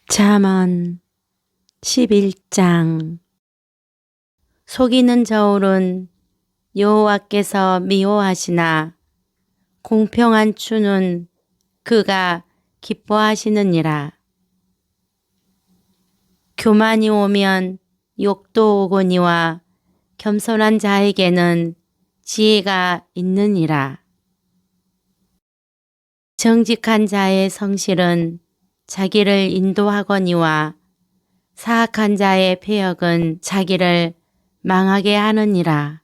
잠언 11장. 속이는 저울은 여호와께서 미워하시나 공평한 추는 그가 기뻐하시느니라. 교만이 오면 욕도 오거니와 겸손한 자에게는 지혜가 있느니라. 정직한 자의 성실은 자기를 인도하거니와 사악한 자의 패역은 자기를 망하게 하느니라.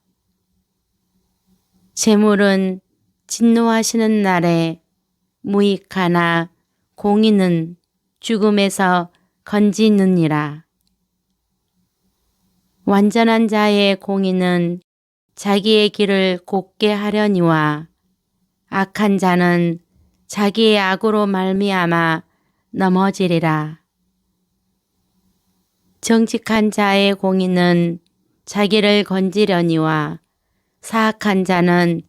재물은 진노하시는 날에 무익하나 공의는 죽음에서 건지느니라. 완전한 자의 공의는 자기의 길을 곧게 하려니와 악한 자는 자기의 악으로 말미암아 넘어지리라. 정직한 자의 공의는 자기를 건지려니와 사악한 자는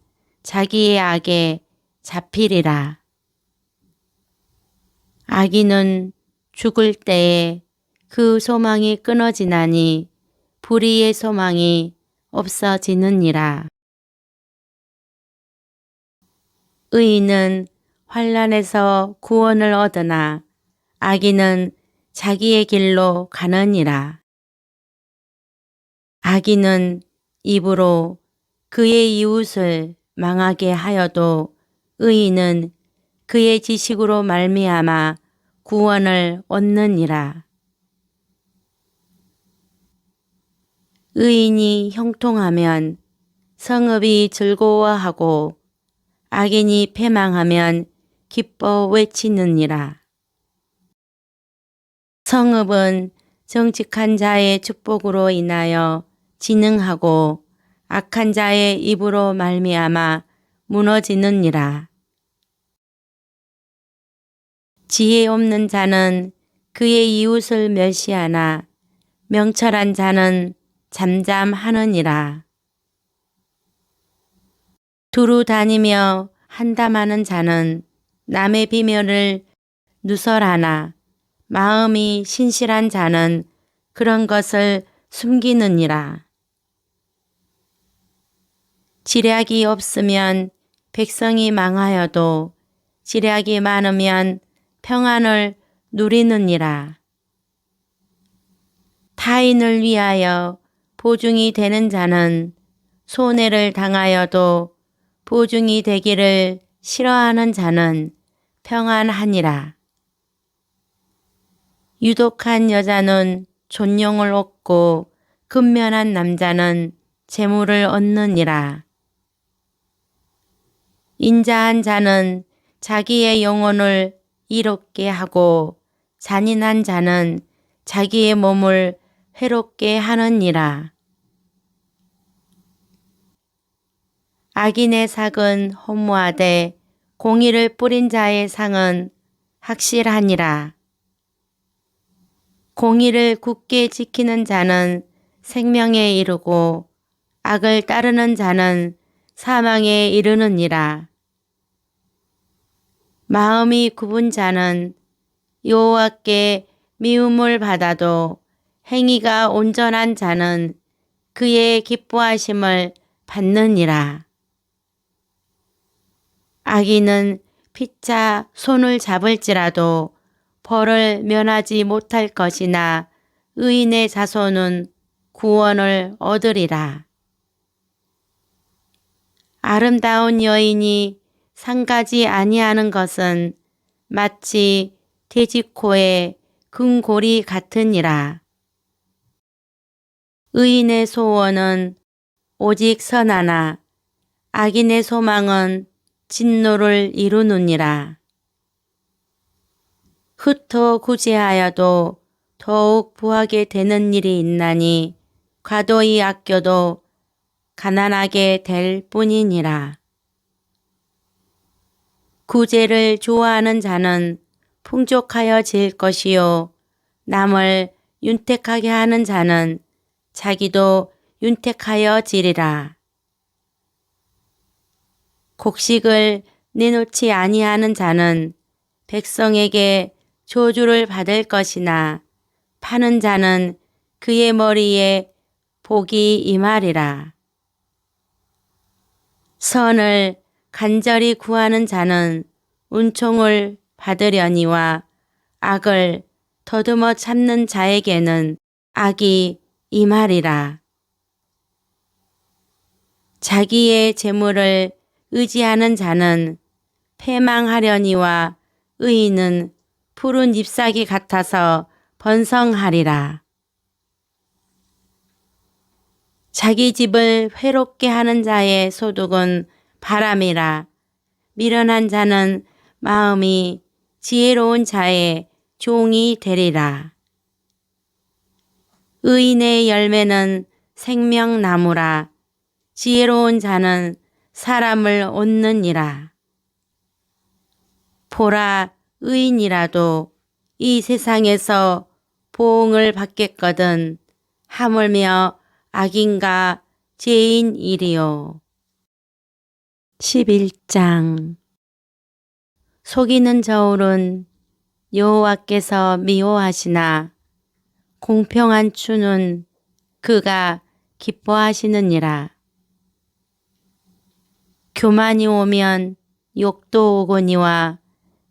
자기의 악에 잡히리라. 악인은 죽을 때에 그 소망이 끊어지나니 불의의 소망이 없어지느니라. 의인은 환난에서 구원을 얻으나 악인은 자기의 길로 가느니라. 악인은 입으로 그의 이웃을 망하게 하여도 의인은 그의 지식으로 말미암아 구원을 얻느니라. 의인이 형통하면 성읍이 즐거워하고 악인이 패망하면 기뻐 외치느니라. 성읍은 정직한 자의 축복으로 인하여 진흥하고 악한 자의 입으로 말미암아 무너지느니라. 지혜 없는 자는 그의 이웃을 멸시하나 명철한 자는 잠잠하느니라. 두루 다니며 한담하는 자는 남의 비밀을 누설하나 마음이 신실한 자는 그런 것을 숨기느니라. 지략이 없으면 백성이 망하여도 지략이 많으면 평안을 누리느니라. 타인을 위하여 보증이 되는 자는 손해를 당하여도 보증이 되기를 싫어하는 자는 평안하니라. 유독한 여자는 존용을 얻고 근면한 남자는 재물을 얻느니라. 인자한 자는 자기의 영혼을 이롭게 하고 잔인한 자는 자기의 몸을 해롭게 하느니라. 악인의 삭은 허무하되 공의를 뿌린 자의 상은 확실하니라. 공의를 굳게 지키는 자는 생명에 이르고 악을 따르는 자는 사망에 이르느니라. 마음이 굽은 자는 여호와께 미움을 받아도 행위가 온전한 자는 그의 기뻐하심을 받느니라. 악인은 피차 손을 잡을지라도 벌을 면하지 못할 것이나 의인의 자손은 구원을 얻으리라. 아름다운 여인이 상가지 아니하는 것은 마치 돼지코의 금고리 같으니라. 의인의 소원은 오직 선하나 악인의 소망은 진노를 이루느니라. 흩어 구제하여도 더욱 부하게 되는 일이 있나니 과도히 아껴도 가난하게 될 뿐이니라. 구제를 좋아하는 자는 풍족하여질 것이요 남을 윤택하게 하는 자는 자기도 윤택하여지리라. 곡식을 내놓지 아니하는 자는 백성에게 저주를 받을 것이나 파는 자는 그의 머리에 복이 임하리라. 선을 간절히 구하는 자는 은총을 받으려니와 악을 더듬어 참는 자에게는 악이 임하리라. 자기의 재물을 의지하는 자는 패망하려니와 의인은 푸른 잎사귀 같아서 번성하리라. 자기 집을 회롭게 하는 자의 소득은 바람이라. 미련한 자는 마음이 지혜로운 자의 종이 되리라. 의인의 열매는 생명나무라. 지혜로운 자는 사람을 얻느니라. 보라, 의인이라도 이 세상에서 보응을 받겠거든 하물며 악인과 죄인이리요. 11장. 속이는 저울은 여호와께서 미워하시나 공평한 추는 그가 기뻐하시느니라. 교만이 오면 욕도 오거니와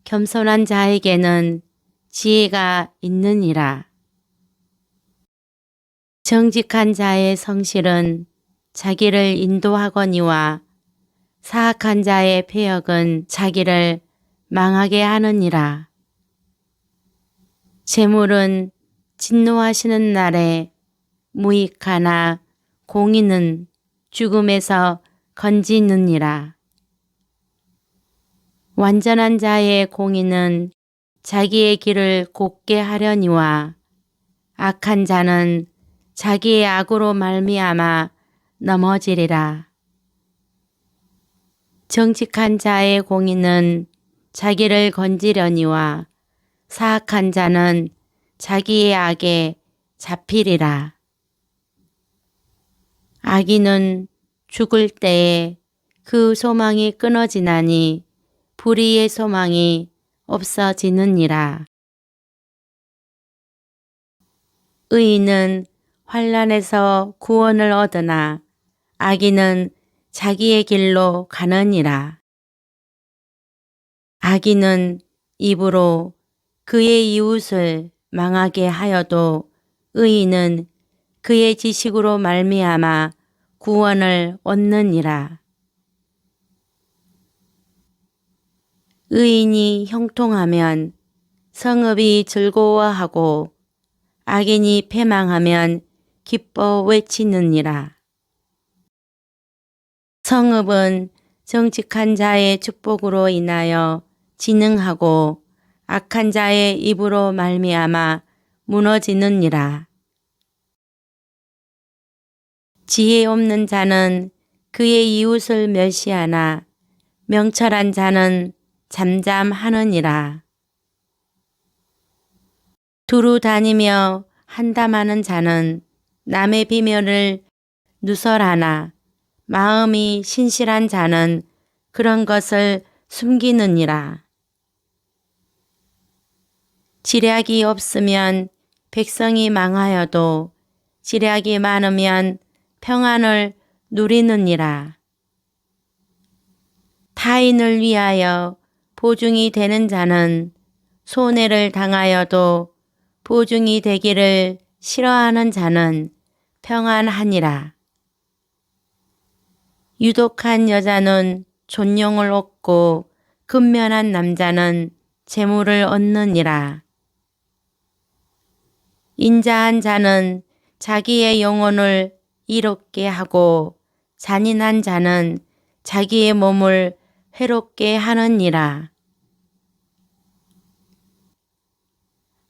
겸손한 자에게는 지혜가 있느니라. 정직한 자의 성실은 자기를 인도하거니와 사악한 자의 패역은 자기를 망하게 하느니라. 재물은 진노하시는 날에 무익하나 공의는 죽음에서 건지느니라. 완전한 자의 공의는 자기의 길을 곧게 하려니와 악한 자는 자기의 악으로 말미암아 넘어지리라. 정직한 자의 공의는 자기를 건지려니와 사악한 자는 자기의 악에 잡히리라. 악인은 죽을 때에 그 소망이 끊어지나니 불의의 소망이 없어지느니라. 의인은 환난에서 구원을 얻으나 악인은 자기의 길로 가느니라. 악인은 입으로 그의 이웃을 망하게 하여도 의인은 그의 지식으로 말미암아 구원을 얻느니라. 의인이 형통하면 성읍이 즐거워하고 악인이 패망하면 기뻐 외치느니라. 성읍은 정직한 자의 축복으로 인하여 진흥하고 악한 자의 입으로 말미암아 무너지느니라. 지혜 없는 자는 그의 이웃을 멸시하나 명철한 자는 잠잠하느니라. 두루 다니며 한담하는 자는 남의 비밀을 누설하나 마음이 신실한 자는 그런 것을 숨기느니라. 지략이 없으면 백성이 망하여도 지략이 많으면 평안을 누리느니라. 타인을 위하여 보증이 되는 자는 손해를 당하여도 보증이 되기를 싫어하는 자는 평안하니라. 유독한 여자는 존용을 얻고 근면한 남자는 재물을 얻느니라. 인자한 자는 자기의 영혼을 이롭게 하고 잔인한 자는 자기의 몸을 해롭게 하느니라.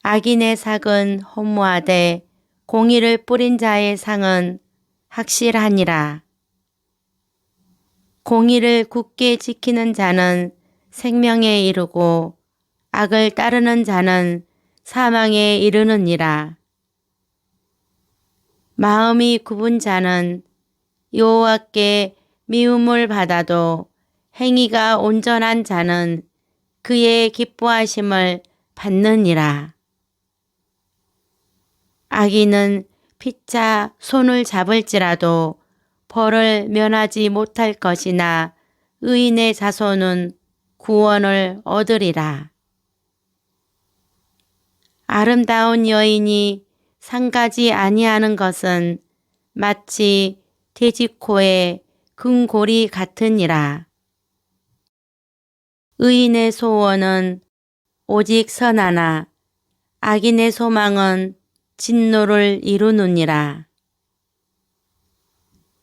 악인의 삭은 허무하되 공의를 뿌린 자의 상은 확실하니라. 공의를 굳게 지키는 자는 생명에 이르고 악을 따르는 자는 사망에 이르느니라. 마음이 굽은 자는 여호와께 미움을 받아도 행위가 온전한 자는 그의 기뻐하심을 받느니라. 악인은 피차 손을 잡을지라도 벌을 면하지 못할 것이나 의인의 자손은 구원을 얻으리라. 아름다운 여인이 상가지 아니하는 것은 마치 돼지코의 금고리 같으니라. 의인의 소원은 오직 선하나 악인의 소망은 진노를 이루느니라.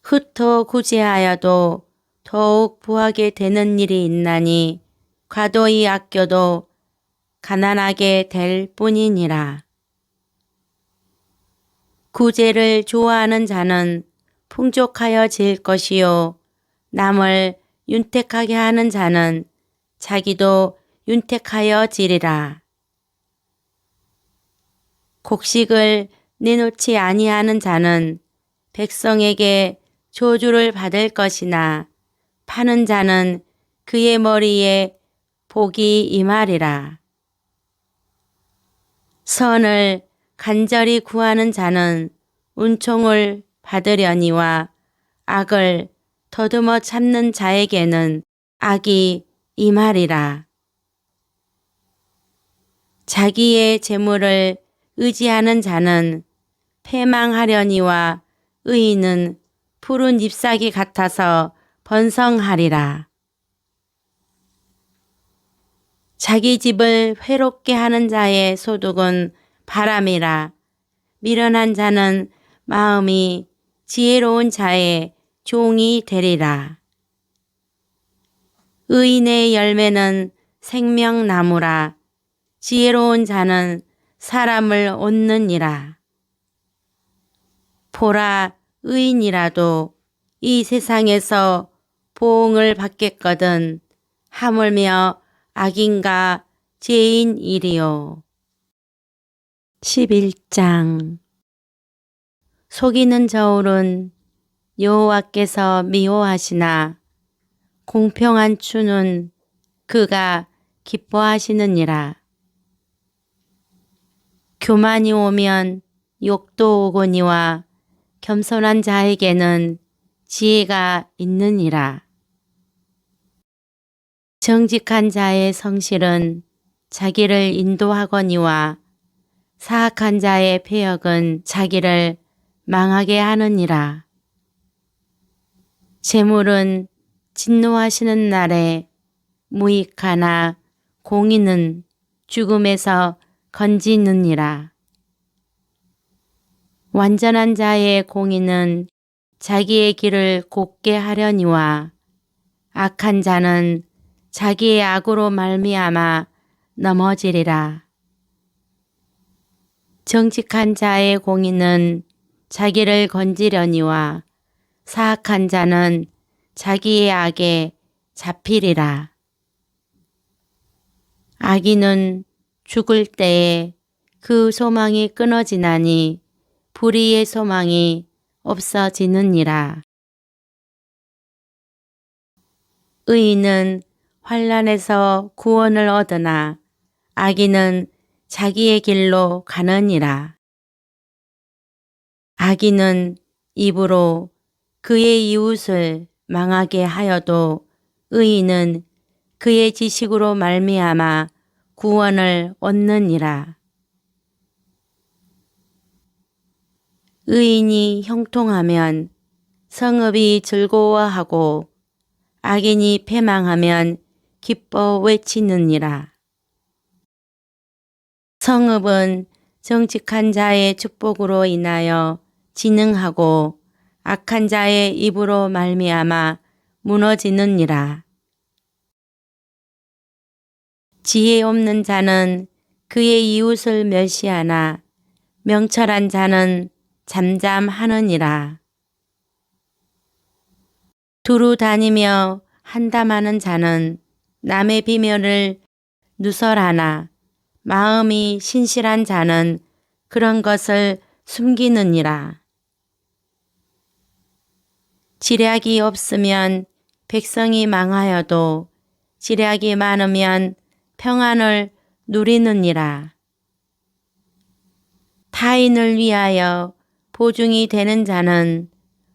흩어 구제하여도 더욱 부하게 되는 일이 있나니 과도히 아껴도 가난하게 될 뿐이니라. 구제를 좋아하는 자는 풍족하여질 것이요 남을 윤택하게 하는 자는 자기도 윤택하여지리라. 곡식을 내놓지 아니하는 자는 백성에게 저주를 받을 것이나 파는 자는 그의 머리에 복이 임하리라. 선을 간절히 구하는 자는 은총을 받으려니와 악을 더듬어 참는 자에게는 악이 임하리라. 자기의 재물을 의지하는 자는 패망하려니와 의인은 푸른 잎사귀 같아서 번성하리라. 자기 집을 회롭게 하는 자의 소득은 바람이라. 미련한 자는 마음이 지혜로운 자의 종이 되리라. 의인의 열매는 생명나무라. 지혜로운 자는 사람을 얻느니라. 보라, 의인이라도 이 세상에서 보응을 받겠거든 하물며 악인과 죄인이리요. 11장. 속이는 저울은 여호와께서 미워하시나 공평한 추는 그가 기뻐하시느니라. 교만이 오면 욕도 오거니와 겸손한 자에게는 지혜가 있느니라. 정직한 자의 성실은 자기를 인도하거니와 사악한 자의 패역은 자기를 망하게 하느니라. 재물은 진노하시는 날에 무익하나 공의는 죽음에서 건지느니라. 완전한 자의 공의는 자기의 길을 곧게 하려니와 악한 자는 자기의 악으로 말미암아 넘어지리라. 정직한 자의 공의는 자기를 건지려니와 사악한 자는 자기의 악에 잡히리라. 악인은 죽을 때에 그 소망이 끊어지나니 불의의 소망이 없어지느니라. 의인은 환난에서 구원을 얻으나 악인은 자기의 길로 가느니라. 악인은 입으로 그의 이웃을 망하게 하여도 의인은 그의 지식으로 말미암아 구원을 얻느니라. 의인이 형통하면 성읍이 즐거워하고 악인이 패망하면 기뻐 외치느니라. 성읍은 정직한 자의 축복으로 인하여 진흥하고 악한 자의 입으로 말미암아 무너지느니라. 지혜 없는 자는 그의 이웃을 멸시하나 명철한 자는 잠잠하느니라. 두루 다니며 한담하는 자는 남의 비밀을 누설하나 마음이 신실한 자는 그런 것을 숨기느니라. 지략이 없으면 백성이 망하여도 지략이 많으면 평안을 누리느니라. 타인을 위하여 보증이 되는 자는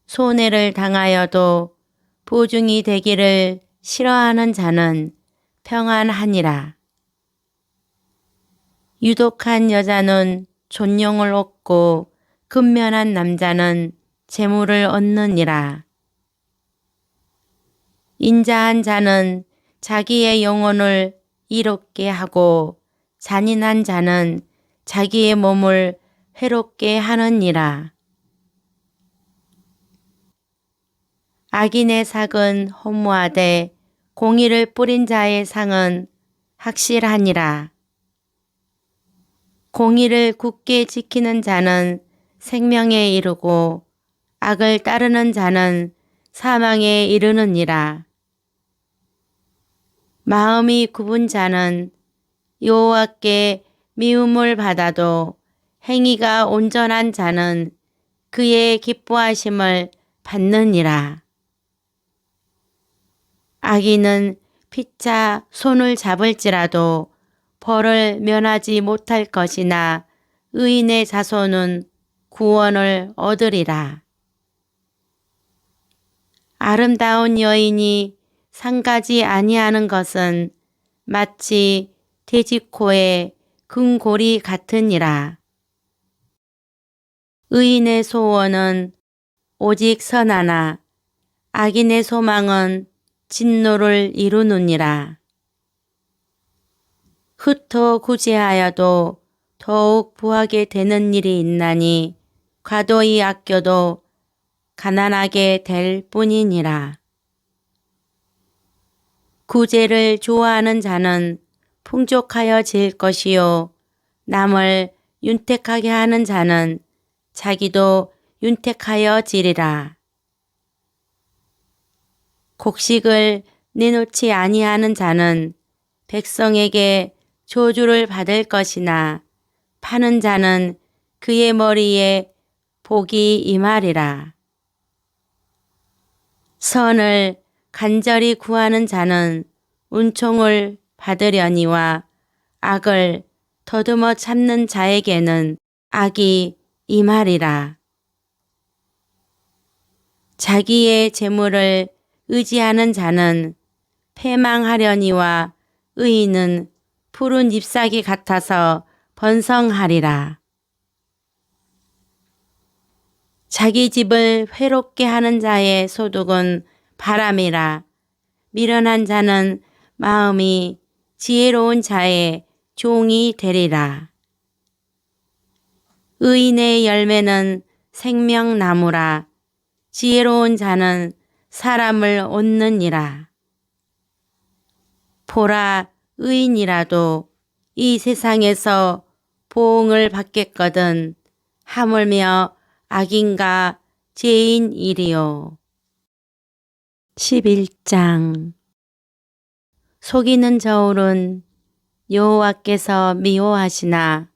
손해를 당하여도 보증이 되기를 싫어하는 자는 평안하니라. 유독한 여자는 존용을 얻고 근면한 남자는 재물을 얻느니라. 인자한 자는 자기의 영혼을 이롭게 하고 잔인한 자는 자기의 몸을 해롭게 하느니라. 악인의 삭은 허무하되 공의를 뿌린 자의 상은 확실하니라. 공의를 굳게 지키는 자는 생명에 이르고 악을 따르는 자는 사망에 이르느니라. 마음이 굽은 자는 여호와께 미움을 받아도 행위가 온전한 자는 그의 기뻐하심을 받느니라. 악인은 피차 손을 잡을지라도 벌을 면하지 못할 것이나 의인의 자손은 구원을 얻으리라. 아름다운 여인이 상가지 아니하는 것은 마치 돼지코의 금고리 같으니라. 의인의 소원은 오직 선하나 악인의 소망은 진노를 이루느니라. 흩어 구제하여도 더욱 부하게 되는 일이 있나니 과도히 아껴도 가난하게 될 뿐이니라. 구제를 좋아하는 자는 풍족하여질 것이요 남을 윤택하게 하는 자는 자기도 윤택하여지리라. 곡식을 내놓지 아니하는 자는 백성에게 저주를 받을 것이나 파는 자는 그의 머리에 복이 임하리라. 선을 간절히 구하는 자는 은총을 받으려니와 악을 더듬어 참는 자에게는 악이 임하리라. 자기의 재물을 의지하는 자는 패망하려니와 의인은 푸른 잎사귀 같아서 번성하리라. 자기 집을 회롭게 하는 자의 소득은 바람이라. 미련한 자는 마음이 지혜로운 자의 종이 되리라. 의인의 열매는 생명나무라. 지혜로운 자는 사람을 얻느니라. 보라, 의인이라도 이 세상에서 보응을 받겠거든 하물며 악인과 죄인이리요. 11장. 속이는 저울은 여호와께서 미워하시나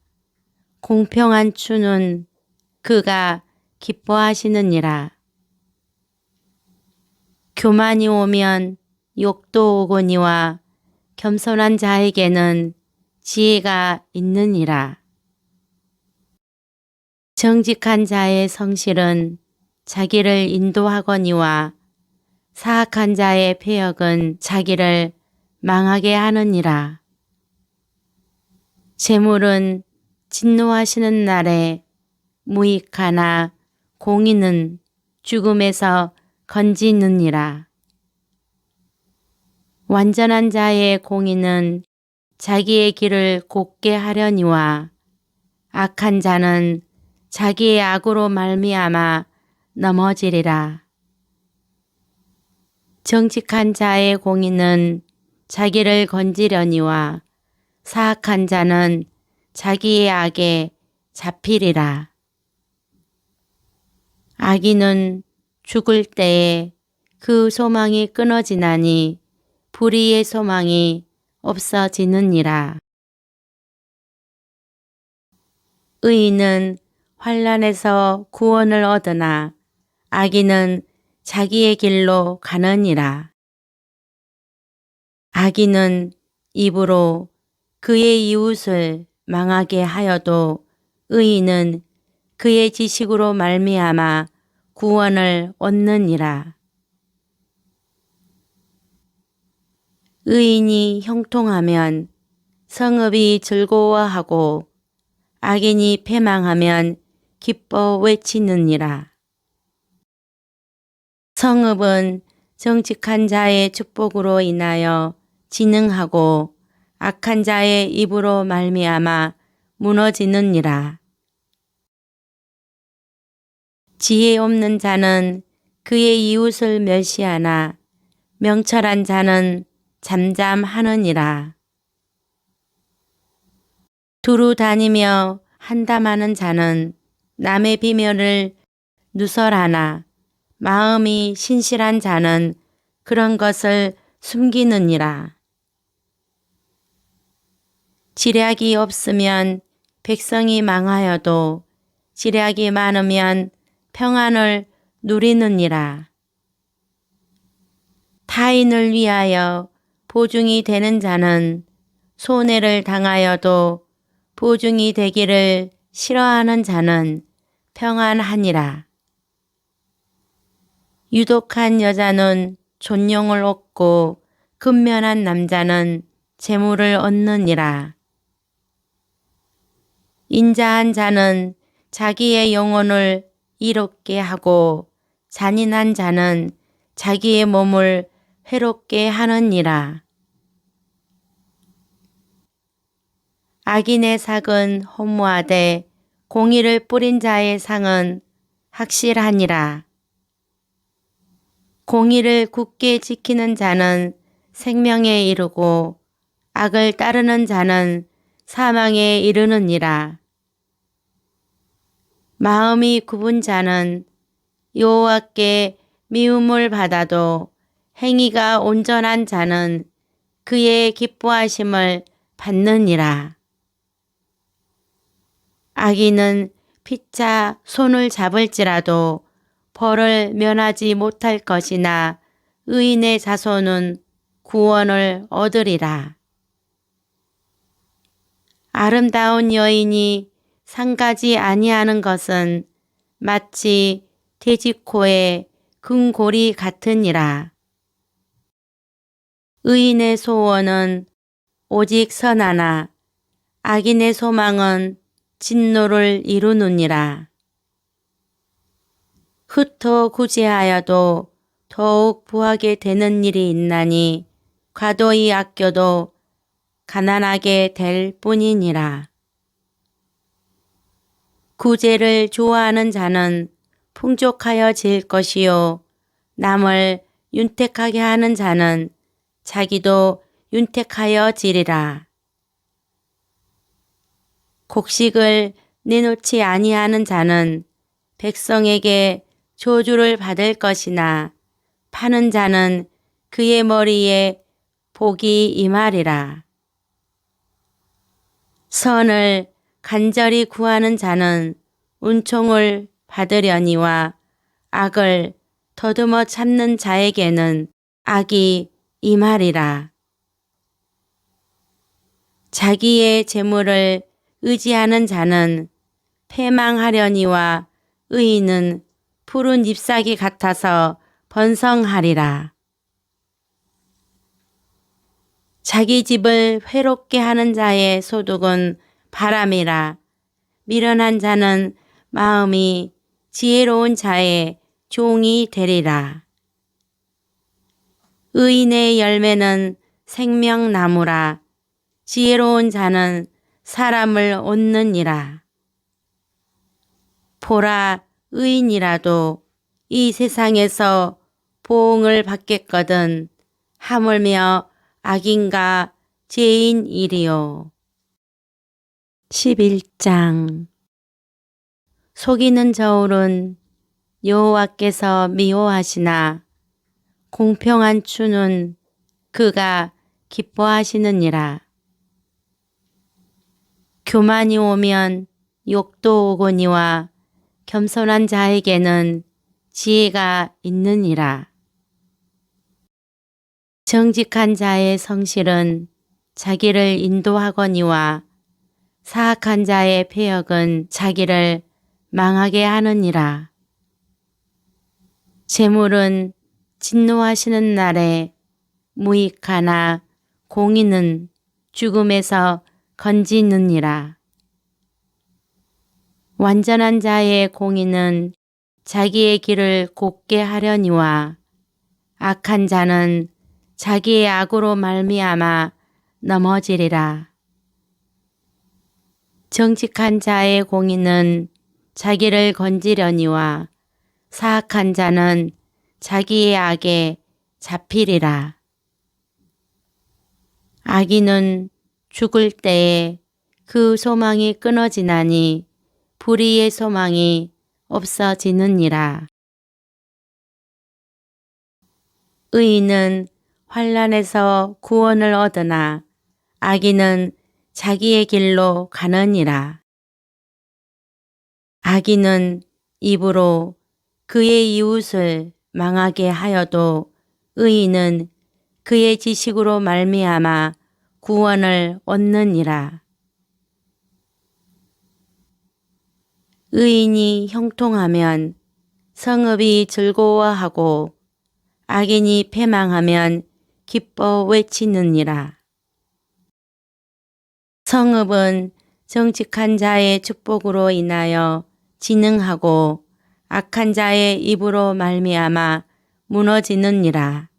공평한 추는 그가 기뻐하시느니라. 교만이 오면 욕도 오거니와 겸손한 자에게는 지혜가 있느니라. 정직한 자의 성실은 자기를 인도하거니와 사악한 자의 패역은 자기를 망하게 하느니라. 재물은 진노하시는 날에 무익하나 공의는 죽음에서 건지느니라. 완전한 자의 공의는 자기의 길을 곧게 하려니와 악한 자는 자기의 악으로 말미암아 넘어지리라. 정직한 자의 공의는 자기를 건지려니와 사악한 자는 자기의 악에 잡히리라. 악인은 죽을 때에 그 소망이 끊어지나니 불의의 소망이 없어지느니라. 의인은 환난에서 구원을 얻으나 악인은 자기의 길로 가느니라. 악인은 입으로 그의 이웃을 망하게 하여도 의인은 그의 지식으로 말미암아 구원을 얻느니라. 의인이 형통하면 성읍이 즐거워하고 악인이 패망하면 기뻐 외치느니라. 성읍은 정직한 자의 축복으로 인하여 진흥하고 악한 자의 입으로 말미암아 무너지느니라. 지혜 없는 자는 그의 이웃을 멸시하나 명철한 자는 잠잠하느니라. 두루 다니며 한담하는 자는 남의 비밀을 누설하나 마음이 신실한 자는 그런 것을 숨기느니라. 지략이 없으면 백성이 망하여도 지략이 많으면 평안을 누리느니라. 타인을 위하여 보증이 되는 자는 손해를 당하여도 보증이 되기를 싫어하는 자는 평안하니라. 유독한 여자는 존용을 얻고 근면한 남자는 재물을 얻느니라. 인자한 자는 자기의 영혼을 이롭게 하고 잔인한 자는 자기의 몸을 해롭게 하느니라. 악인의 삭은 허무하되 공의를 뿌린 자의 상은 확실하니라. 공의를 굳게 지키는 자는 생명에 이르고 악을 따르는 자는 사망에 이르느니라. 마음이 굽은 자는 여호와께 미움을 받아도 행위가 온전한 자는 그의 기뻐하심을 받느니라. 악인은 피차 손을 잡을지라도 벌을 면하지 못할 것이나 의인의 자손은 구원을 얻으리라. 아름다운 여인이 상가지 아니하는 것은 마치 돼지코의 금고리 같으니라. 의인의 소원은 오직 선하나 악인의 소망은 진노를 이루느니라. 흩어 구제하여도 더욱 부하게 되는 일이 있나니 과도히 아껴도 가난하게 될 뿐이니라. 구제를 좋아하는 자는 풍족하여질 것이요 남을 윤택하게 하는 자는 자기도 윤택하여지리라. 곡식을 내놓지 아니하는 자는 백성에게 저주를 받을 것이나 파는 자는 그의 머리에 복이 임하리라. 선을 간절히 구하는 자는 은총을 받으려니와 악을 더듬어 참는 자에게는 악이 임하리라. 자기의 재물을 의지하는 자는 패망하려니와 의인은 푸른 잎사귀 같아서 번성하리라. 자기 집을 회롭게 하는 자의 소득은 바람이라. 미련한 자는 마음이 지혜로운 자의 종이 되리라. 의인의 열매는 생명나무라. 지혜로운 자는 사람을 얻느니라. 보라, 의인이라도 이 세상에서 보응을 받겠거든 하물며 악인과 죄인이리요. 11장. 속이는 저울은 여호와께서 미워하시나 공평한 추는 그가 기뻐하시느니라. 교만이 오면 욕도 오거니와 겸손한 자에게는 지혜가 있느니라. 정직한 자의 성실은 자기를 인도하거니와 사악한 자의 패역은 자기를 망하게 하느니라. 재물은 진노하시는 날에 무익하나 공의는 죽음에서 건지느니라. 완전한 자의 공의는 자기의 길을 곧게 하려니와 악한 자는 자기의 악으로 말미암아 넘어지리라. 정직한 자의 공의는 자기를 건지려니와 사악한 자는 자기의 악에 잡히리라. 악인은 죽을 때에 그 소망이 끊어지나니 불의의 소망이 없어지느니라. 의인은 환난에서 구원을 얻으나 악인은 자기의 길로 가느니라. 악인은 입으로 그의 이웃을 망하게 하여도 의인은 그의 지식으로 말미암아 구원을 얻느니라. 의인이 형통하면 성읍이 즐거워하고 악인이 패망하면 기뻐 외치느니라. 성읍은 정직한 자의 축복으로 인하여 진흥하고 악한 자의 입으로 말미암아 무너지느니라.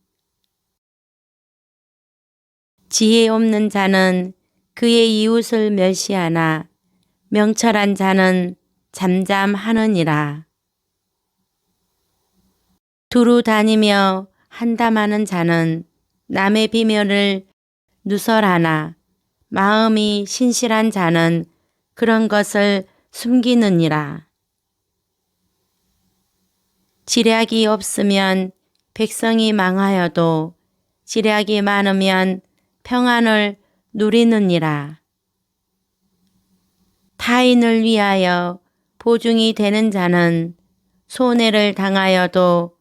지혜 없는 자는 그의 이웃을 멸시하나 명철한 자는 잠잠하느니라. 두루 다니며 한담하는 자는 남의 비밀을 누설하나 마음이 신실한 자는 그런 것을 숨기느니라. 지략이 없으면 백성이 망하여도 지략이 많으면 평안을 누리느니라. 타인을 위하여 보증이 되는 자는 손해를 당하여도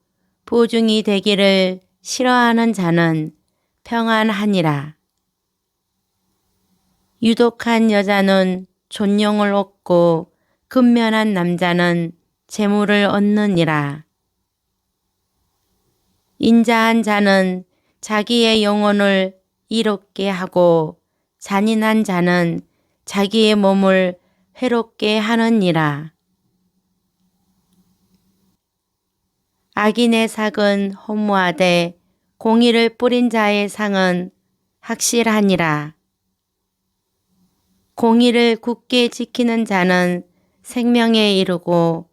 보증이 되기를 싫어하는 자는 평안하니라. 유독한 여자는 존용을 얻고 근면한 남자는 재물을 얻느니라. 인자한 자는 자기의 영혼을 이롭게 하고 잔인한 자는 자기의 몸을 해롭게 하느니라. 악인의 삭은 허무하되 공의를 뿌린 자의 상은 확실하니라. 공의를 굳게 지키는 자는 생명에 이르고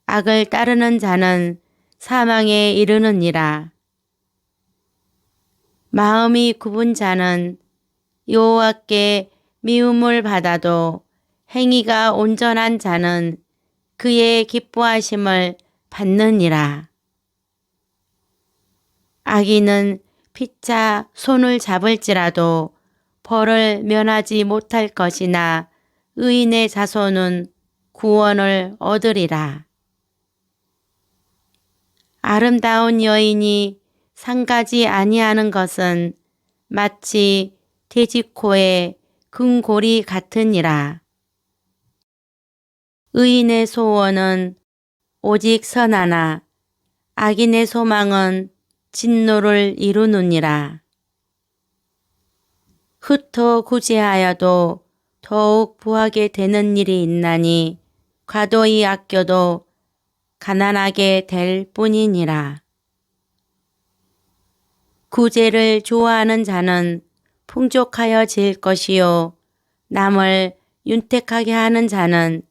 악을 따르는 자는 사망에 이르느니라. 마음이 굽은 자는 여호와께 미움을 받아도 행위가 온전한 자는 그의 기뻐하심을 받느니라. 악인은 피차 손을 잡을지라도 벌을 면하지 못할 것이나 의인의 자손은 구원을 얻으리라. 아름다운 여인이 상가지 아니하는 것은 마치 돼지코의 금고리 같으니라. 의인의 소원은 오직 선하나 악인의 소망은 진노를 이루느니라. 흩어 구제하여도 더욱 부하게 되는 일이 있나니 과도히 아껴도 가난하게 될 뿐이니라. 구제를 좋아하는 자는 풍족하여질 것이요 남을 윤택하게 하는 자는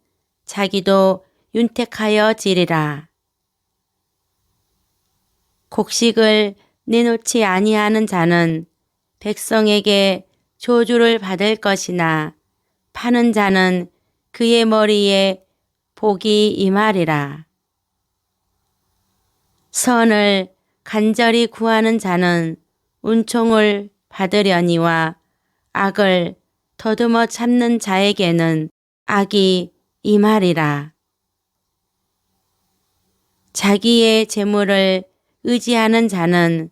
자기도 윤택하여지리라. 곡식을 내놓지 아니하는 자는 백성에게 저주를 받을 것이나 파는 자는 그의 머리에 복이 임하리라. 선을 간절히 구하는 자는 은총을 받으려니와 악을 더듬어 참는 자에게는 악이 임하리라. 자기의 재물을 의지하는 자는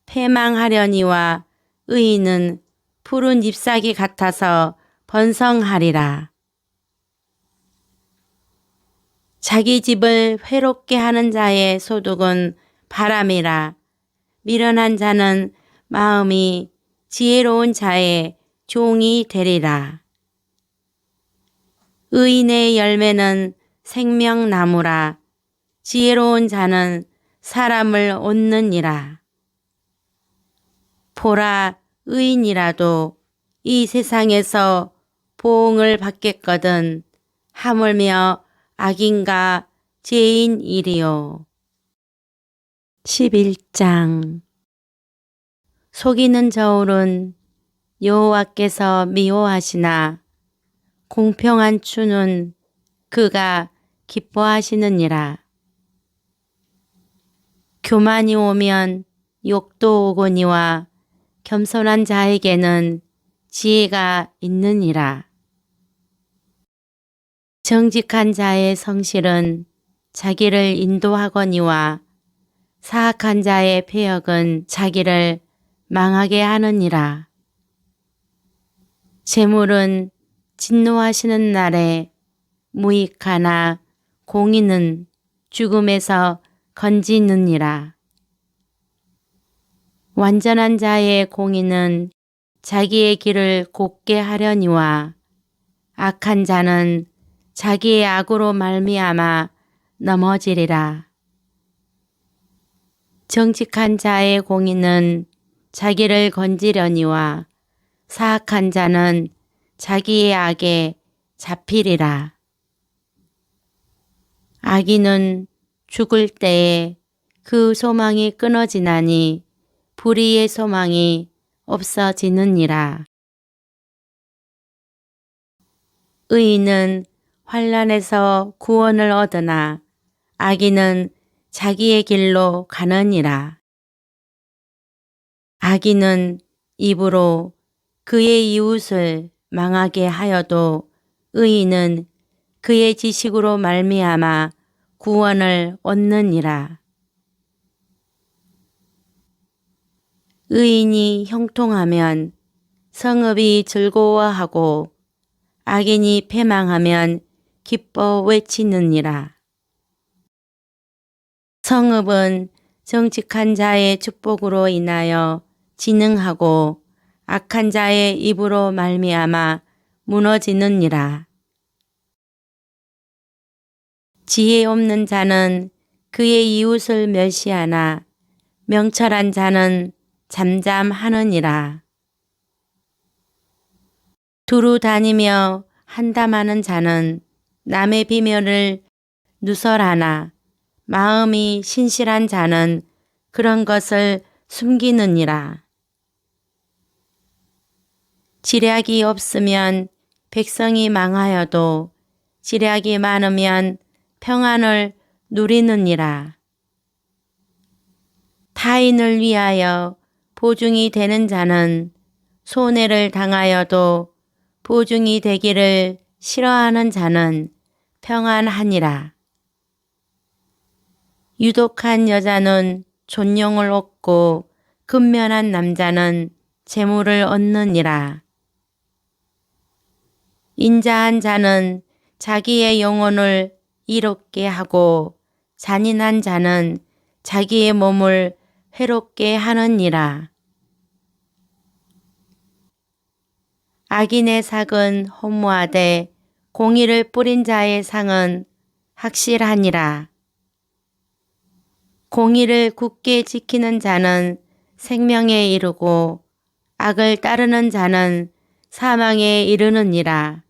패망하려니와 의인은 푸른 잎사귀 같아서 번성하리라. 자기 집을 회롭게 하는 자의 소득은 바람이라. 미련한 자는 마음이 지혜로운 자의 종이 되리라. 의인의 열매는 생명나무라. 지혜로운 자는 사람을 얻느니라. 보라, 의인이라도 이 세상에서 보응을 받겠거든 하물며 악인과 죄인이리요. 11장. 속이는 저울은 여호와께서 미워하시나 공평한 추는 그가 기뻐하시느니라. 교만이 오면 욕도 오거니와 겸손한 자에게는 지혜가 있느니라. 정직한 자의 성실은 자기를 인도하거니와 사악한 자의 패역은 자기를 망하게 하느니라. 재물은 진노하시는 날에 무익하나 공의는 죽음에서 건지느니라. 완전한 자의 공의는 자기의 길을 곧게 하려니와 악한 자는 자기의 악으로 말미암아 넘어지리라. 정직한 자의 공의는 자기를 건지려니와 사악한 자는 자기의 악에 잡히리라. 악인은 죽을 때에 그 소망이 끊어지나니 불의의 소망이 없어지느니라. 의인은 환난에서 구원을 얻으나 악인은 자기의 길로 가느니라. 악인은 입으로 그의 이웃을 망하게 하여도 의인은 그의 지식으로 말미암아 구원을 얻느니라. 의인이 형통하면 성읍이 즐거워하고 악인이 패망하면 기뻐 외치느니라. 성읍은 정직한 자의 축복으로 인하여 진흥하고 악한 자의 입으로 말미암아 무너지느니라. 지혜 없는 자는 그의 이웃을 멸시하나 명철한 자는 잠잠하느니라. 두루 다니며 한담하는 자는 남의 비밀을 누설하나 마음이 신실한 자는 그런 것을 숨기느니라. 지략이 없으면 백성이 망하여도 지략이 많으면 평안을 누리느니라. 타인을 위하여 보증이 되는 자는 손해를 당하여도 보증이 되기를 싫어하는 자는 평안하니라. 유독한 여자는 존용을 얻고 근면한 남자는 재물을 얻느니라. 인자한 자는 자기의 영혼을 이롭게 하고 잔인한 자는 자기의 몸을 해롭게 하느니라. 악인의 삭은 허무하되 공의를 뿌린 자의 상은 확실하니라. 공의를 굳게 지키는 자는 생명에 이르고 악을 따르는 자는 사망에 이르느니라.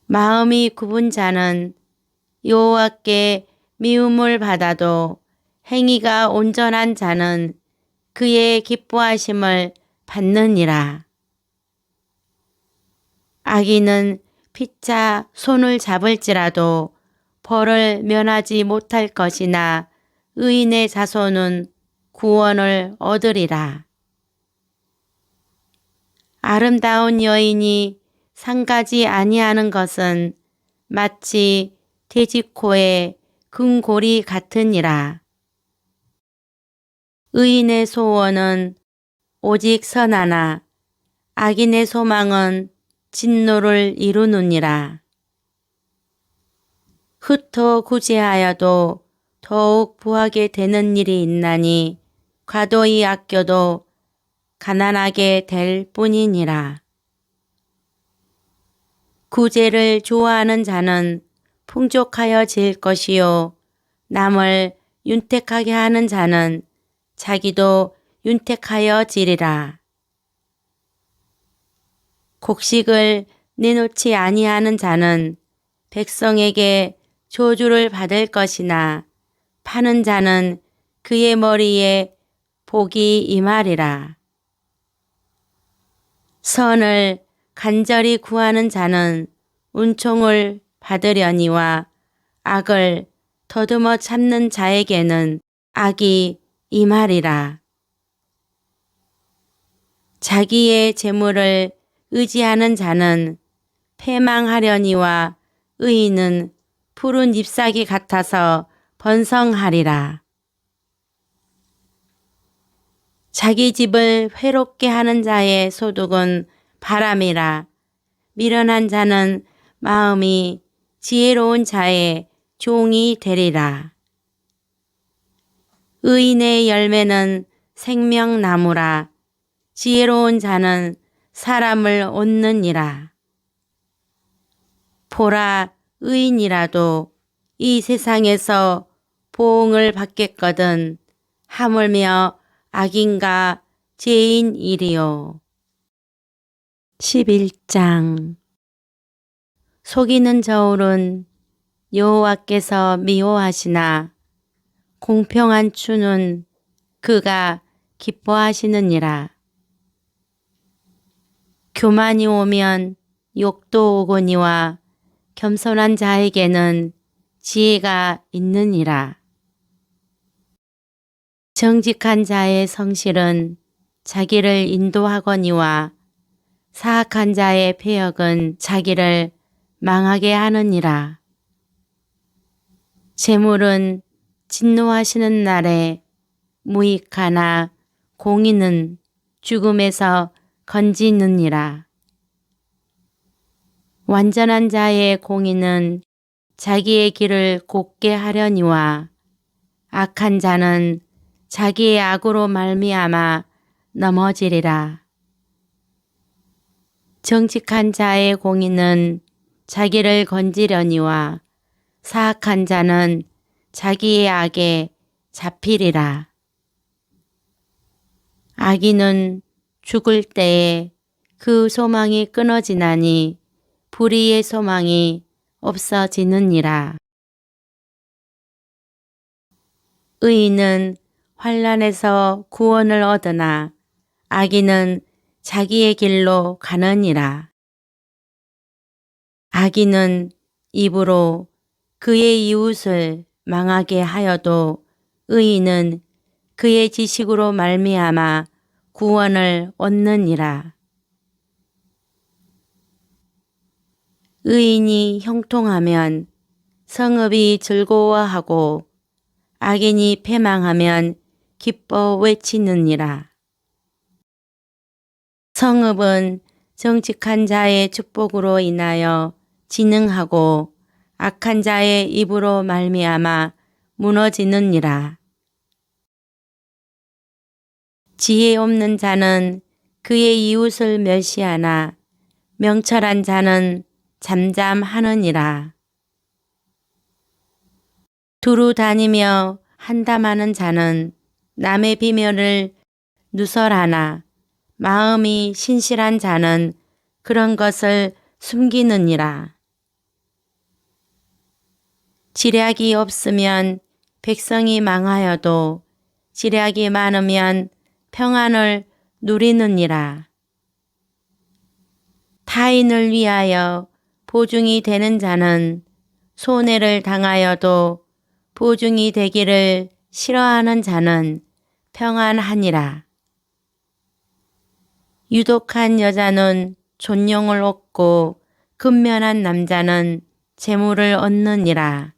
마음이 굽은 자는 여호와께 미움을 받아도 행위가 온전한 자는 그의 기뻐하심을 받느니라. 악인은 피차 손을 잡을지라도 벌을 면하지 못할 것이나 의인의 자손은 구원을 얻으리라. 아름다운 여인이 상가지 아니하는 것은 마치 돼지코의 금고리 같으니라. 의인의 소원은 오직 선하나 악인의 소망은 진노를 이루느니라. 흩어 구제하여도 더욱 부하게 되는 일이 있나니 과도히 아껴도 가난하게 될 뿐이니라. 구제를 좋아하는 자는 풍족하여질 것이요 남을 윤택하게 하는 자는 자기도 윤택하여지리라. 곡식을 내놓지 아니하는 자는 백성에게 저주를 받을 것이나 파는 자는 그의 머리에 복이 임하리라. 선을 간절히 구하는 자는 은총을 받으려니와 악을 더듬어 참는 자에게는 악이 임하리라. 자기의 재물을 의지하는 자는 패망하려니와 의인은 푸른 잎사귀 같아서 번성하리라. 자기 집을 회롭게 하는 자의 소득은 바람이라. 미련한 자는 마음이 지혜로운 자의 종이 되리라. 의인의 열매는 생명나무라. 지혜로운 자는 사람을 얻느니라. 보라, 의인이라도 이 세상에서 보응을 받겠거든 하물며 악인과 죄인이리요. 11장. 속이는 저울은 여호와께서 미워하시나 공평한 추는 그가 기뻐하시느니라. 교만이 오면 욕도 오거니와 겸손한 자에게는 지혜가 있느니라. 정직한 자의 성실은 자기를 인도하거니와 사악한 자의 패역은 자기를 망하게 하느니라. 재물은 진노하시는 날에 무익하나 공의는 죽음에서 건지느니라. 완전한 자의 공의는 자기의 길을 곧게 하려니와 악한 자는 자기의 악으로 말미암아 넘어지리라. 정직한 자의 공의는 자기를 건지려니와 사악한 자는 자기의 악에 잡히리라. 악인은 죽을 때에 그 소망이 끊어지나니 불의의 소망이 없어지느니라. 의인은 환난에서 구원을 얻으나 악인은 자기의 길로 가느니라. 악인은 입으로 그의 이웃을 망하게 하여도 의인은 그의 지식으로 말미암아 구원을 얻느니라. 의인이 형통하면 성읍이 즐거워하고 악인이 패망하면 기뻐 외치느니라. 성읍은 정직한 자의 축복으로 인하여 진흥하고 악한 자의 입으로 말미암아 무너지느니라. 지혜 없는 자는 그의 이웃을 멸시하나 명철한 자는 잠잠하느니라. 두루 다니며 한담하는 자는 남의 비밀을 누설하나 마음이 신실한 자는 그런 것을 숨기느니라. 지략이 없으면 백성이 망하여도 지략이 많으면 평안을 누리느니라. 타인을 위하여 보증이 되는 자는 손해를 당하여도 보증이 되기를 싫어하는 자는 평안하니라. 유독한 여자는 존용을 얻고 근면한 남자는 재물을 얻느니라.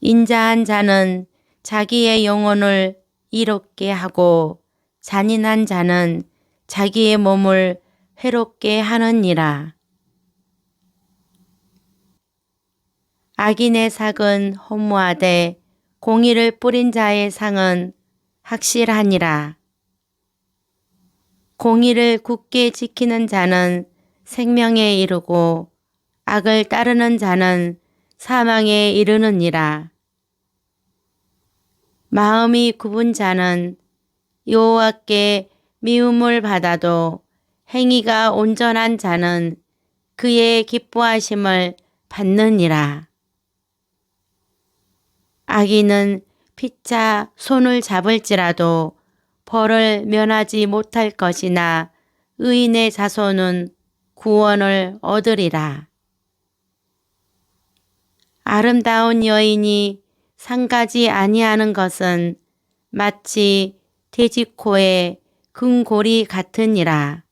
인자한 자는 자기의 영혼을 이롭게 하고 잔인한 자는 자기의 몸을 해롭게 하느니라. 악인의 삭은 허무하되 공의를 뿌린 자의 상은 확실하니라. 공의를 굳게 지키는 자는 생명에 이르고 악을 따르는 자는 사망에 이르느니라. 마음이 굽은 자는 여호와께 미움을 받아도 행위가 온전한 자는 그의 기뻐하심을 받느니라. 악인은 피차 손을 잡을지라도 벌을 면하지 못할 것이나 의인의 자손은 구원을 얻으리라. 아름다운 여인이 상가지 아니하는 것은 마치 돼지코의 금고리 같으니라.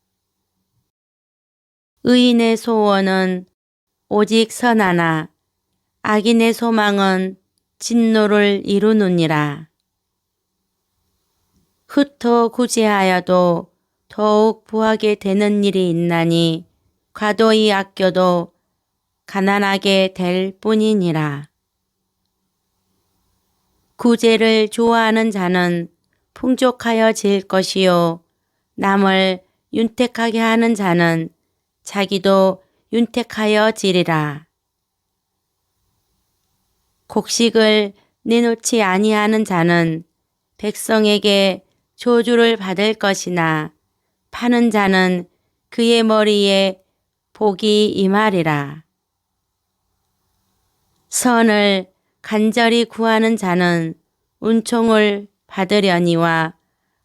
의인의 소원은 오직 선하나 악인의 소망은 진노를 이루느니라. 흩어 구제하여도 더욱 부하게 되는 일이 있나니 과도히 아껴도 가난하게 될 뿐이니라. 구제를 좋아하는 자는 풍족하여질 것이요 남을 윤택하게 하는 자는 자기도 윤택하여지리라. 곡식을 내놓지 아니하는 자는 백성에게 저주를 받을 것이나 파는 자는 그의 머리에 복이 임하리라. 선을 간절히 구하는 자는 은총을 받으려니와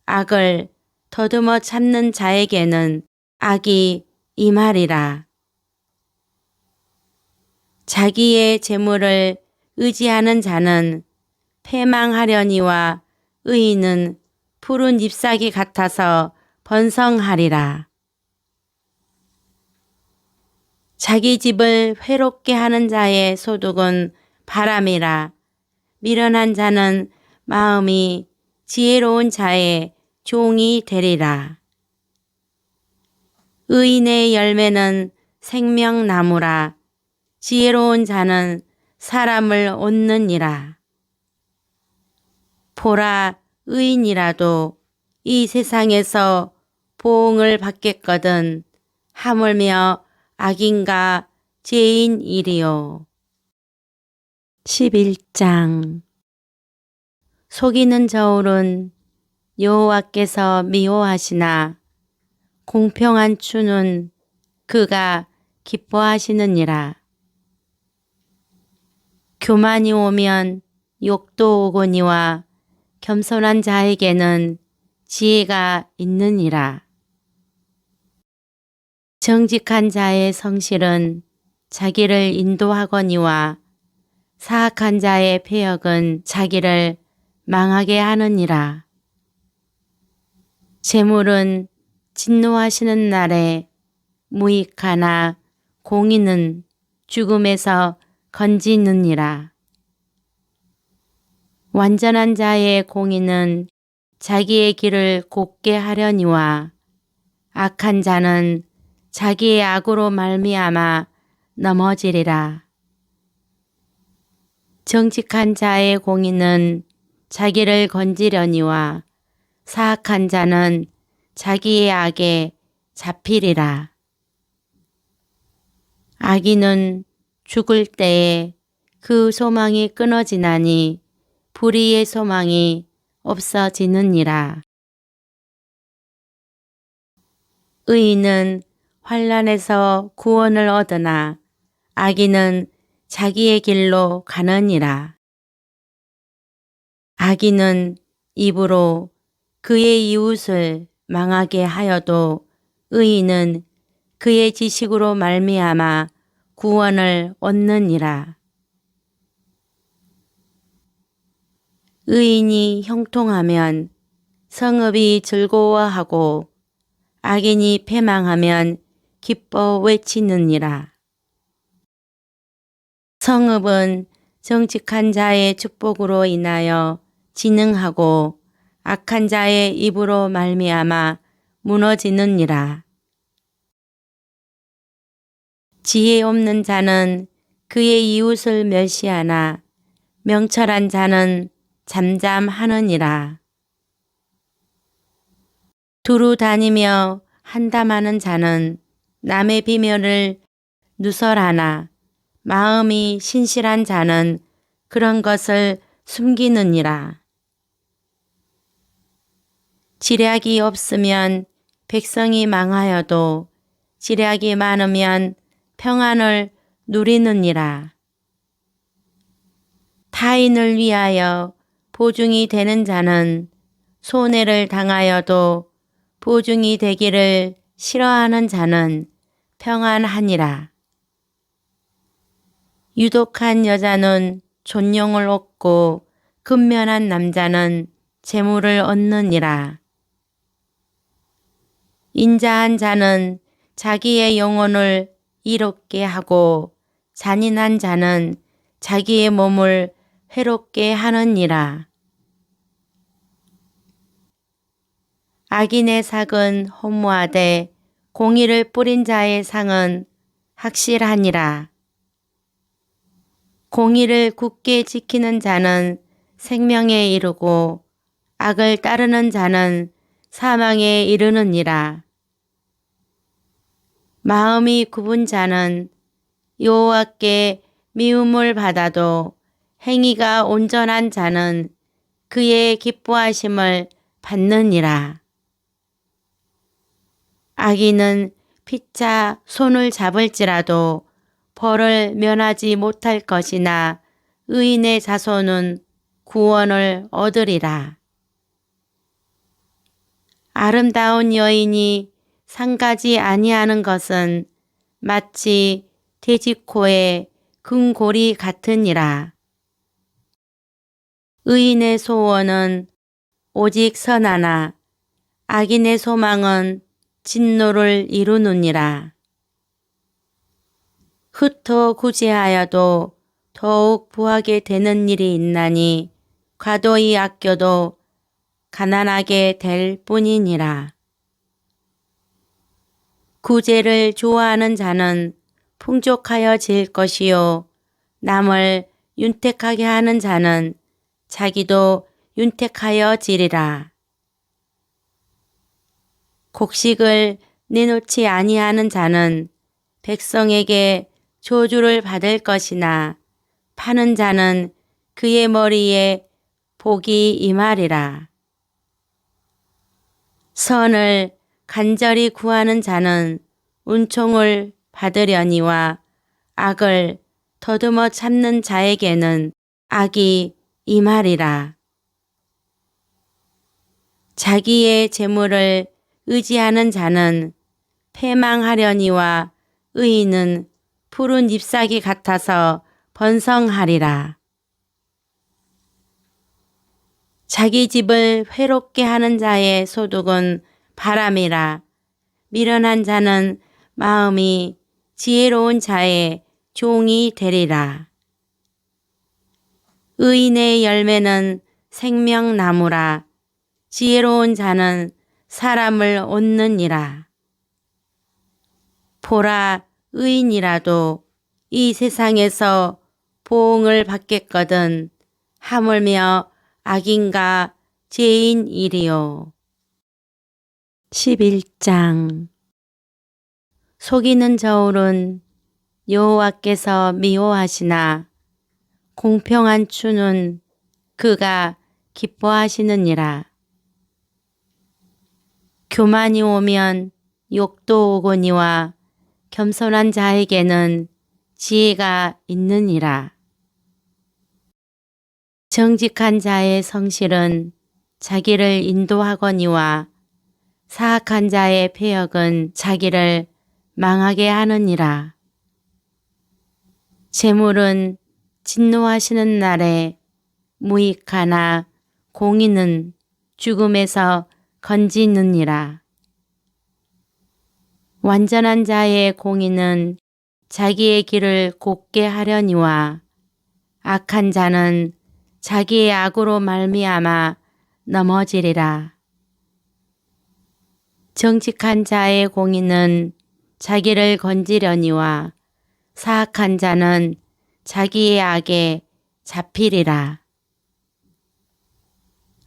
악을 더듬어 참는 자에게는 악이 임하리라. 자기의 재물을 의지하는 자는 패망하려니와 의인은 푸른 잎사귀 같아서 번성하리라. 자기 집을 회롭게 하는 자의 소득은 바람이라. 미련한 자는 마음이 지혜로운 자의 종이 되리라. 의인의 열매는 생명나무라. 지혜로운 자는 사람을 얻느니라. 보라, 의인이라도 이 세상에서 보응을 받겠거든 하물며 악인과 죄인이리요. 11장. 속이는 저울은 여호와께서 미워하시나 공평한 추는 그가 기뻐하시느니라. 교만이 오면 욕도 오거니와 겸손한 자에게는 지혜가 있느니라. 정직한 자의 성실은 자기를 인도하거니와 사악한 자의 패역은 자기를 망하게 하느니라. 재물은 진노하시는 날에 무익하나 공의는 죽음에서 건지느니라. 완전한 자의 공의는 자기의 길을 곱게 하려니와 악한 자는 자기의 악으로 말미암아 넘어지리라. 정직한 자의 공의는 자기를 건지려니와 사악한 자는 자기의 악에 잡히리라. 악인은 죽을 때에 그 소망이 끊어지나니 불의의 소망이 없어지느니라. 의인은 환난에서 구원을 얻으나 악인은 자기의 길로 가느니라. 악인은 입으로 그의 이웃을 망하게 하여도 의인은 그의 지식으로 말미암아 구원을 얻느니라. 의인이 형통하면 성읍이 즐거워하고 악인이 패망하면 기뻐 외치느니라. 성읍은 정직한 자의 축복으로 인하여 진흥하고 악한 자의 입으로 말미암아 무너지느니라. 지혜 없는 자는 그의 이웃을 멸시하나 명철한 자는 잠잠하느니라. 두루 다니며 한담하는 자는 남의 비밀을 누설하나 마음이 신실한 자는 그런 것을 숨기느니라. 지략이 없으면 백성이 망하여도 지략이 많으면 평안을 누리느니라. 타인을 위하여 보증이 되는 자는 손해를 당하여도 보증이 되기를 싫어하는 자는 평안하니라. 유독한 여자는 존용을 얻고 근면한 남자는 재물을 얻느니라. 인자한 자는 자기의 영혼을 이롭게 하고 잔인한 자는 자기의 몸을 해롭게 하느니라. 악인의 삭은 허무하되 공의를 뿌린 자의 상은 확실하니라. 공의를 굳게 지키는 자는 생명에 이르고 악을 따르는 자는 사망에 이르느니라. 마음이 굽은 자는 여호와께 미움을 받아도 행위가 온전한 자는 그의 기뻐하심을 받느니라. 악인은 피차 손을 잡을지라도 벌을 면하지 못할 것이나 의인의 자손은 구원을 얻으리라. 아름다운 여인이 상가지 아니하는 것은 마치 돼지코의 금고리 같으니라. 의인의 소원은 오직 선하나 악인의 소망은 진노를 이루느니라. 흩어 구제하여도 더욱 부하게 되는 일이 있나니 과도히 아껴도 가난하게 될 뿐이니라. 구제를 좋아하는 자는 풍족하여질 것이요 남을 윤택하게 하는 자는 자기도 윤택하여지리라. 곡식을 내놓지 아니하는 자는 백성에게 저주를 받을 것이나 파는 자는 그의 머리에 복이 임하리라. 선을 간절히 구하는 자는 은총을 받으려니와 악을 더듬어 참는 자에게는 악이 임하리라. 자기의 재물을 의지하는 자는 패망하려니와 의인은 푸른 잎사귀 같아서 번성하리라. 자기 집을 회롭게 하는 자의 소득은 바람이라. 미련한 자는 마음이 지혜로운 자의 종이 되리라. 의인의 열매는 생명나무라. 지혜로운 자는 사람을 얻느니라. 보라, 의인이라도 이 세상에서 보응을 받겠거든 하물며 악인과 죄인이리요. 11장. 속이는 저울은 여호와께서 미워하시나 공평한 추는 그가 기뻐하시느니라. 교만이 오면 욕도 오거니와 겸손한 자에게는 지혜가 있느니라. 정직한 자의 성실은 자기를 인도하거니와 사악한 자의 패역은 자기를 망하게 하느니라. 재물은 진노하시는 날에 무익하나 공의는 죽음에서 건지느니라. 완전한 자의 공의는 자기의 길을 곧게 하려니와 악한 자는 자기의 악으로 말미암아 넘어지리라. 정직한 자의 공의는 자기를 건지려니와 사악한 자는 자기의 악에 잡히리라.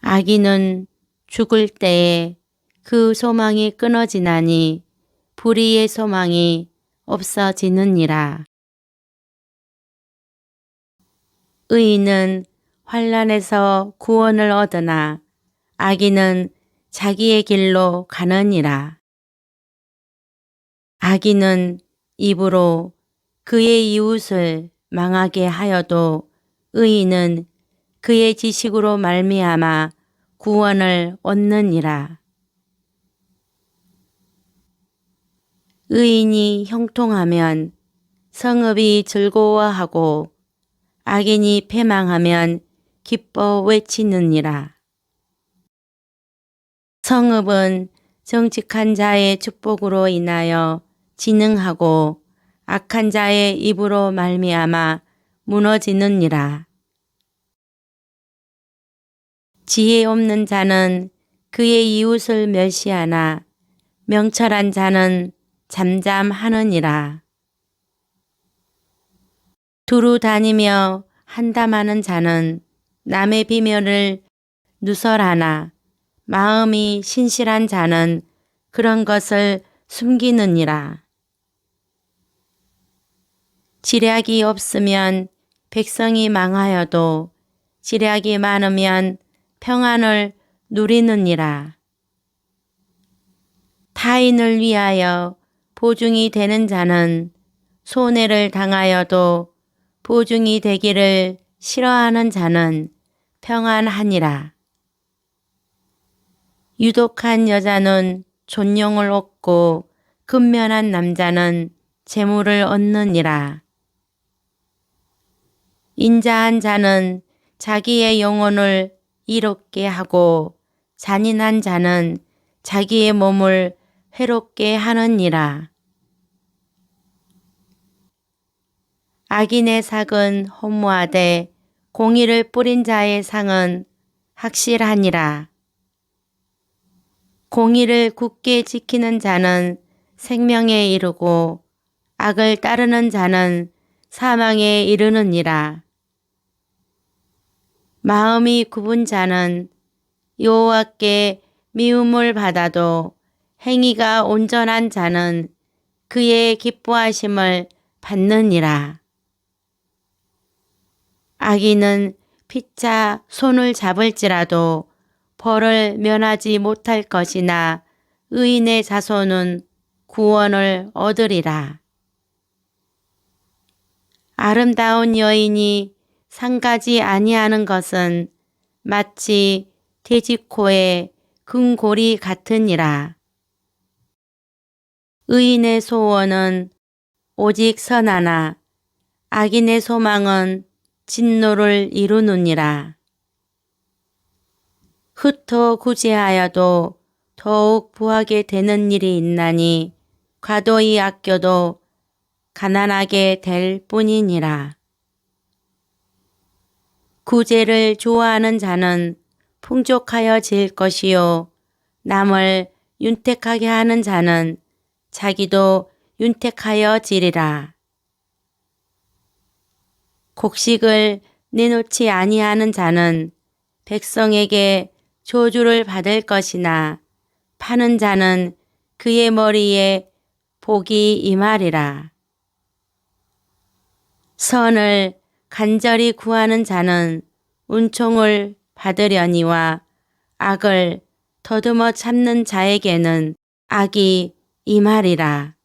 악인은 죽을 때에 그 소망이 끊어지나니 불의의 소망이 없어지느니라. 의인은 환난에서 구원을 얻으나 악인은 자기의 길로 가느니라. 악인은 입으로 그의 이웃을 망하게 하여도 의인은 그의 지식으로 말미암아 구원을 얻느니라. 의인이 형통하면 성읍이 즐거워하고 악인이 패망하면 기뻐 외치느니라. 성읍은 정직한 자의 축복으로 인하여 진흥하고 악한 자의 입으로 말미암아 무너지느니라. 지혜 없는 자는 그의 이웃을 멸시하나 명철한 자는 잠잠하느니라. 두루 다니며 한담하는 자는 남의 비밀을 누설하나 마음이 신실한 자는 그런 것을 숨기느니라. 지략이 없으면 백성이 망하여도 지략이 많으면 평안을 누리느니라. 타인을 위하여 보증이 되는 자는 손해를 당하여도 보증이 되기를 싫어하는 자는 평안하니라. 유독한 여자는 존용을 얻고 근면한 남자는 재물을 얻느니라. 인자한 자는 자기의 영혼을 이롭게 하고 잔인한 자는 자기의 몸을 해롭게 하느니라. 악인의 삭은 허무하되 공의를 뿌린 자의 상은 확실하니라. 공의를 굳게 지키는 자는 생명에 이르고 악을 따르는 자는 사망에 이르느니라. 마음이 굽은 자는 여호와께 미움을 받아도 행위가 온전한 자는 그의 기뻐하심을 받느니라. 악인은 피차 손을 잡을지라도 벌을 면하지 못할 것이나 의인의 자손은 구원을 얻으리라. 아름다운 여인이 상가지 아니하는 것은 마치 돼지코의 금고리 같으니라. 의인의 소원은 오직 선하나 악인의 소망은 진노를 이루느니라. 흩어 구제하여도 더욱 부하게 되는 일이 있나니 과도히 아껴도 가난하게 될 뿐이니라. 구제를 좋아하는 자는 풍족하여질 것이요 남을 윤택하게 하는 자는 자기도 윤택하여지리라. 곡식을 내놓지 아니하는 자는 백성에게 저주를 받을 것이나 파는 자는 그의 머리에 복이 임하리라. 선을 간절히 구하는 자는 은총을 받으려니와 악을 더듬어 참는 자에게는 악이 임하리라.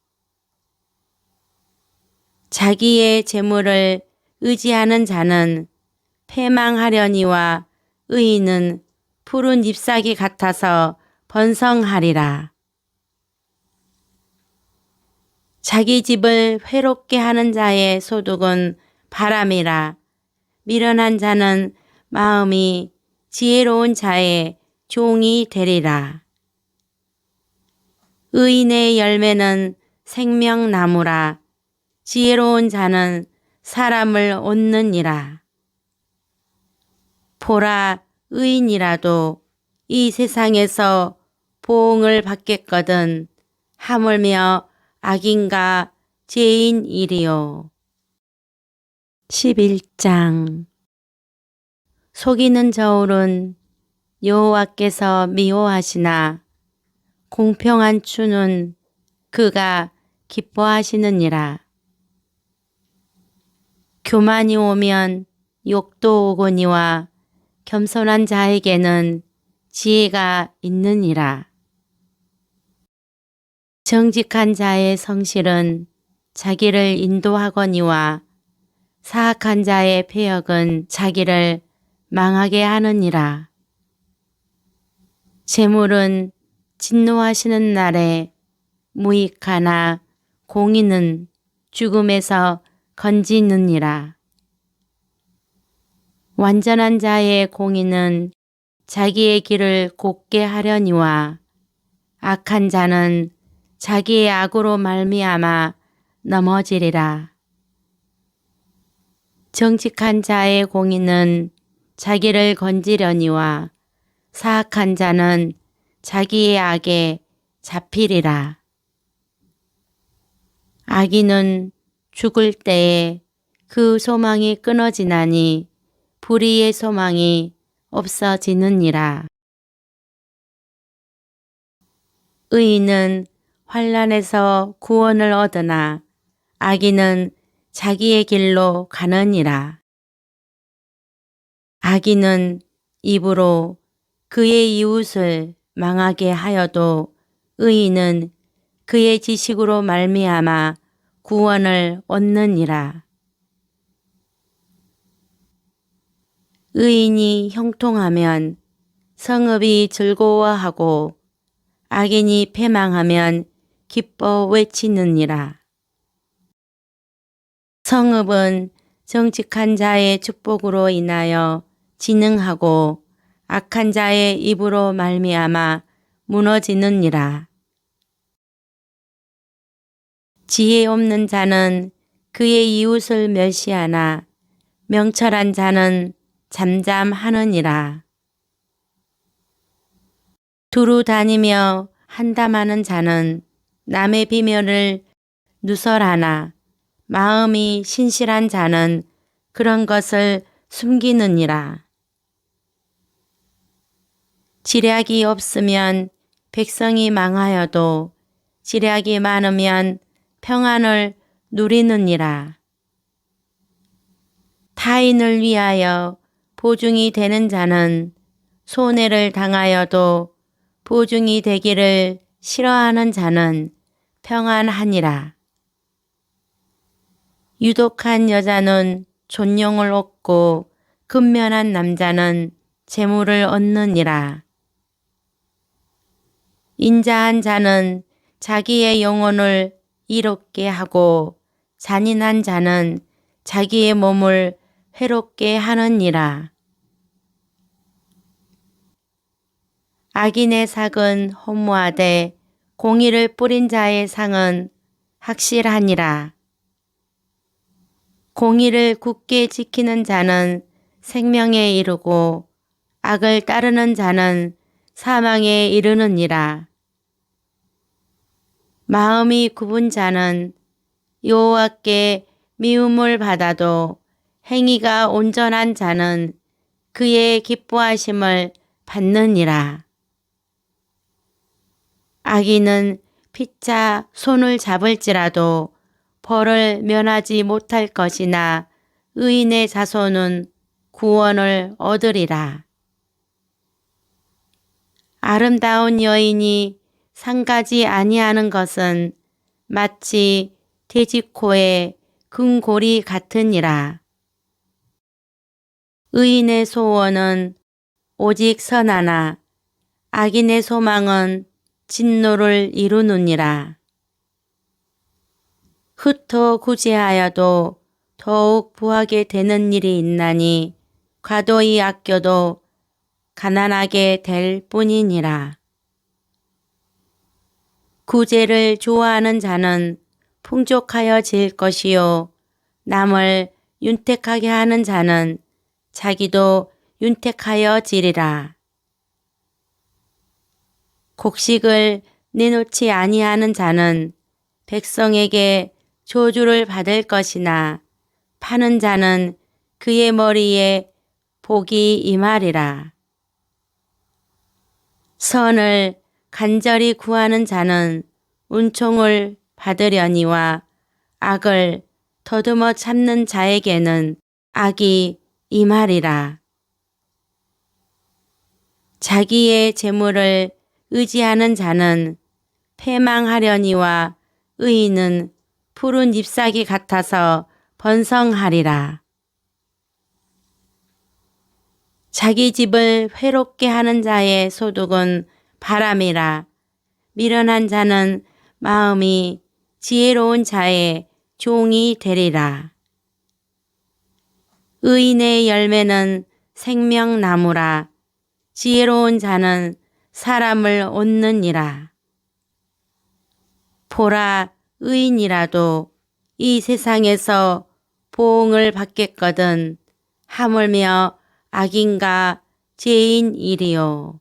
자기의 재물을 의지하는 자는 패망하려니와 의인은 푸른 잎사귀 같아서 번성하리라. 자기 집을 회롭게 하는 자의 소득은 바람이라. 미련한 자는 마음이 지혜로운 자의 종이 되리라. 의인의 열매는 생명나무라. 지혜로운 자는 사람을 얻느니라. 보라, 의인이라도 이 세상에서 보응을 받겠거든 하물며 악인가 죄인이리요. 11장 속이는 저울은 여호와께서 미워하시나 공평한 추는 그가 기뻐하시느니라. 교만이 오면 욕도 오거니와 겸손한 자에게는 지혜가 있느니라. 정직한 자의 성실은 자기를 인도하거니와 사악한 자의 패역은 자기를 망하게 하느니라. 재물은 진노하시는 날에 무익하나 공의는 죽음에서 건지느니라. 완전한 자의 공의는 자기의 길을 곧게 하려니와 악한 자는 자기의 악으로 말미암아 넘어지리라. 정직한 자의 공의는 자기를 건지려니와 사악한 자는 자기의 악에 잡히리라. 악인은 죽을 때에 그 소망이 끊어지나니 불의의 소망이 없어지느니라. 의인은 환난에서 구원을 얻으나 악인은 자기의 길로 가느니라. 악인은 입으로 그의 이웃을 망하게 하여도 의인은 그의 지식으로 말미암아 구원을 얻느니라. 의인이 형통하면 성읍이 즐거워하고 악인이 패망하면 기뻐 외치느니라. 성읍은 정직한 자의 축복으로 인하여 진흥하고 악한 자의 입으로 말미암아 무너지느니라. 지혜 없는 자는 그의 이웃을 멸시하나 명철한 자는 잠잠하느니라. 두루 다니며 한담하는 자는 남의 비밀을 누설하나 마음이 신실한 자는 그런 것을 숨기느니라. 지략이 없으면 백성이 망하여도 지략이 많으면 평안을 누리느니라. 타인을 위하여 보증이 되는 자는 손해를 당하여도 보증이 되기를 싫어하는 자는 평안하니라. 유독한 여자는 존용을 얻고 근면한 남자는 재물을 얻느니라. 인자한 자는 자기의 영혼을 이롭게 하고 잔인한 자는 자기의 몸을 해롭게 하느니라. 악인의 삭은 허무하되 공의를 뿌린 자의 상은 확실하니라. 공의를 굳게 지키는 자는 생명에 이르고 악을 따르는 자는 사망에 이르느니라. 마음이 굽은 자는 여호와께 미움을 받아도 행위가 온전한 자는 그의 기뻐하심을 받느니라. 악인은 피차 손을 잡을지라도 벌을 면하지 못할 것이나 의인의 자손은 구원을 얻으리라. 아름다운 여인이 상가지 아니하는 것은 마치 돼지코의 금고리 같으니라. 의인의 소원은 오직 선하나 악인의 소망은 진노를 이루느니라. 흩어 구제하여도 더욱 부하게 되는 일이 있나니 과도히 아껴도 가난하게 될 뿐이니라. 구제를 좋아하는 자는 풍족하여질 것이요 남을 윤택하게 하는 자는 자기도 윤택하여지리라. 곡식을 내놓지 아니하는 자는 백성에게 저주를 받을 것이나 파는 자는 그의 머리에 복이 임하리라. 선을 간절히 구하는 자는 은총을 받으려니와 악을 더듬어 참는 자에게는 악이 임하리라. 자기의 재물을 의지하는 자는 패망하려니와 의인은 푸른 잎사귀 같아서 번성하리라. 자기 집을 회롭게 하는 자의 소득은 바람이라. 미련한 자는 마음이 지혜로운 자의 종이 되리라. 의인의 열매는 생명나무라. 지혜로운 자는 사람을 얻느니라. 보라, 의인이라도 이 세상에서 보응을 받겠거든 하물며 악인과 죄인이리요.